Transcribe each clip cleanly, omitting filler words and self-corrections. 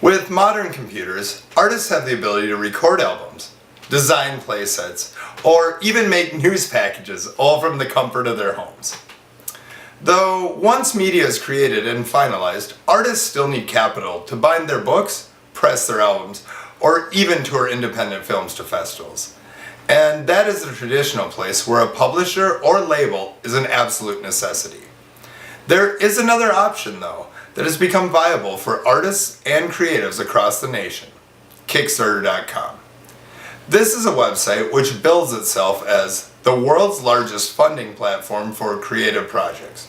With modern computers, artists have the ability to record albums, design playsets, or even make news packages, all from the comfort of their homes. Though once media is created and finalized, artists still need capital to bind their books, press their albums, or even tour independent films to festivals. And that is the traditional place where a publisher or label is an absolute necessity. There is another option, though, that has become viable for artists and creatives across the nation: Kickstarter.com. This is a website which bills itself as the world's largest funding platform for creative projects.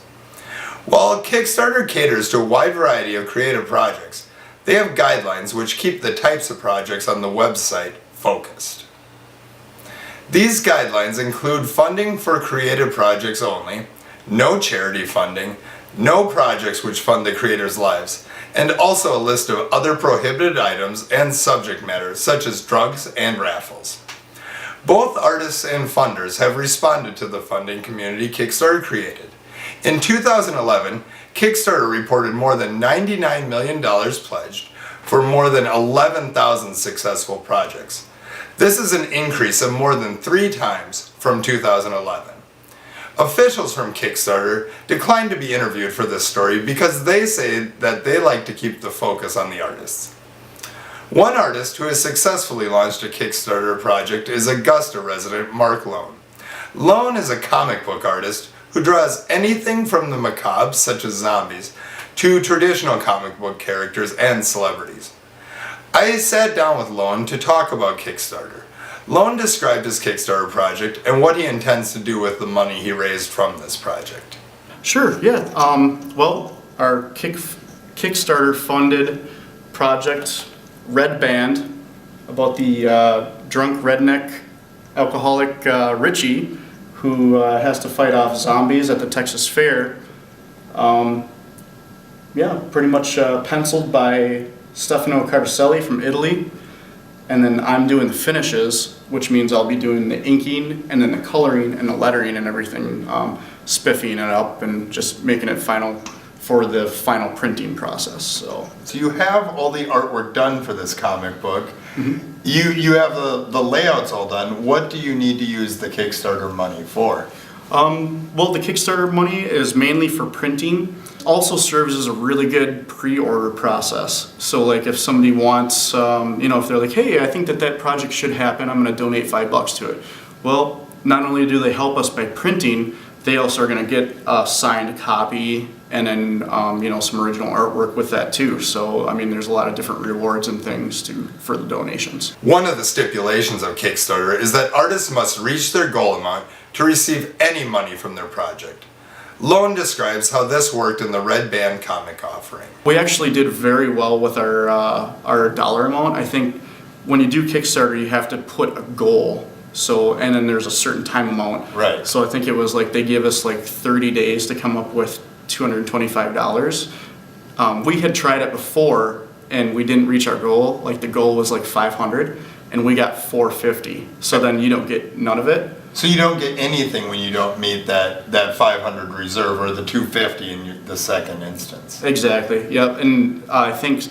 While Kickstarter caters to a wide variety of creative projects, they have guidelines which keep the types of projects on the website focused. These guidelines include funding for creative projects only, no charity funding, no projects which fund the creators' lives, and also a list of other prohibited items and subject matter such as drugs and raffles. Both artists and funders have responded to the funding community Kickstarter created. In 2011, Kickstarter reported more than $99 million pledged for more than 11,000 successful projects. This is an increase of more than 3 times from 2011. Officials from Kickstarter declined to be interviewed for this story because they say that they like to keep the focus on the artists. One artist who has successfully launched a Kickstarter project is Augusta resident Mark Lone. Lone is a comic book artist who draws anything from the macabre, such as zombies, to traditional comic book characters and celebrities. I sat down with Lone to talk about Kickstarter. Lone described his Kickstarter project and what he intends to do with the money he raised from this project. Sure, yeah. Well, our Kickstarter funded project, Red Band, about the drunk redneck alcoholic Richie who has to fight off zombies at the Texas Fair. Yeah, pretty much penciled by Stefano Carselli from Italy. And then I'm doing the finishes, which means I'll be doing the inking and then the coloring and the lettering and everything, spiffing it up and just making it final for the final printing process. So you have all the artwork done for this comic book. Mm-hmm. You have the layouts all done. What do you need to use the Kickstarter money for? Well, the Kickstarter money is mainly for printing. Also serves as a really good pre-order process. So like if somebody wants, if they're like, hey, I think that project should happen, I'm going to donate $5 to it. Well, not only do they help us by printing, they also are going to get a signed copy and then, some original artwork with that too. So, there's a lot of different rewards and things for the donations. One of the stipulations of Kickstarter is that artists must reach their goal amount to receive any money from their project. Lone describes how this worked in the Red Band comic offering. We actually did very well with our dollar amount. I think when you do Kickstarter, you have to put a goal. So, and then there's a certain time amount. Right. So I think it was like they gave us like 30 days to come up with $225. We had tried it before and we didn't reach our goal. Like the goal was like $500 and we got $450. So then you don't get none of it. So you don't get anything when you don't meet that $500 reserve or the $250 in the second instance. Exactly. Yep. And I think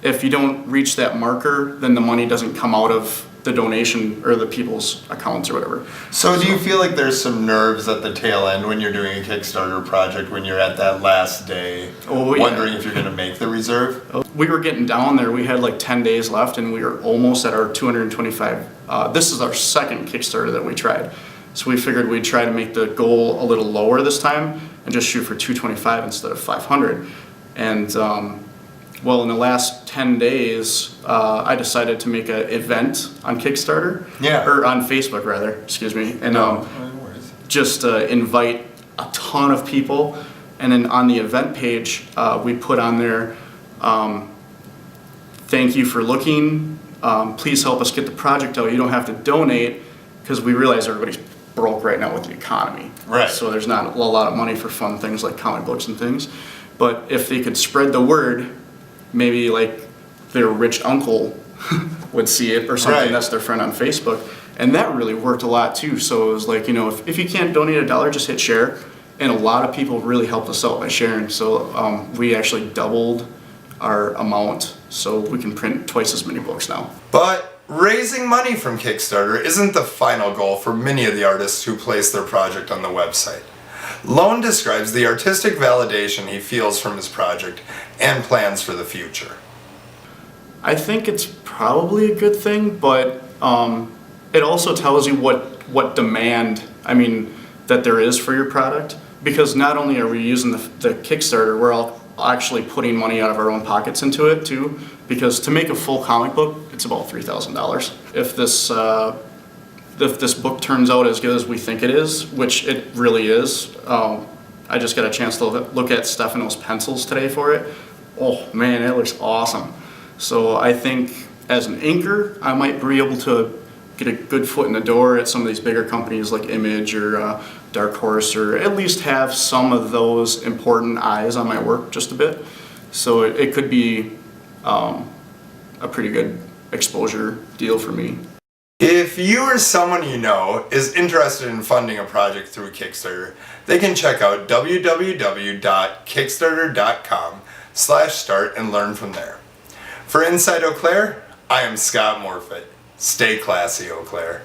if you don't reach that marker, then the money doesn't come out of the donation or the people's accounts or whatever. So do you feel like there's some nerves at the tail end when you're doing a Kickstarter project, when you're at that last day, wondering if you're going to make the reserve? We were getting down there. We had like 10 days left and we were almost at our 225. This is our second Kickstarter that we tried. So we figured we'd try to make the goal a little lower this time and just shoot for 225 instead of 500. And well, in the last 10 days, I decided to make an event on Kickstarter. Yeah. Or on Facebook, rather, excuse me. And just invite a ton of people. And then on the event page, we put on there, thank you for looking. Please help us get the project out. You don't have to donate, because we realize everybody's broke right now with the economy. Right. So there's not a lot of money for fun things like comic books and things. But if they could spread the word, maybe like their rich uncle would see it or something. Right. That's their friend on Facebook. And that really worked a lot too. So it was like, if you can't donate $1, just hit share. And a lot of people really helped us out by sharing. So we actually doubled our amount so we can print twice as many books now. But raising money from Kickstarter isn't the final goal for many of the artists who place their project on the website. Lone describes the artistic validation he feels from his project and plans for the future. I think it's probably a good thing, but it also tells you what demand, that there is for your product. Because not only are we using the Kickstarter, we're all actually putting money out of our own pockets into it too. Because to make a full comic book, it's about $3,000. If this book turns out as good as we think it is, which it really is, I just got a chance to look at Stefano's pencils today for it. Oh man, it looks awesome. So I think as an inker, I might be able to get a good foot in the door at some of these bigger companies like Image or Dark Horse, or at least have some of those important eyes on my work just a bit. So it could be a pretty good exposure deal for me. If you or someone you know is interested in funding a project through Kickstarter, they can check out www.kickstarter.com/start and learn from there. For Inside Eau Claire, I am Scott Morfitt. Stay classy, Eau Claire.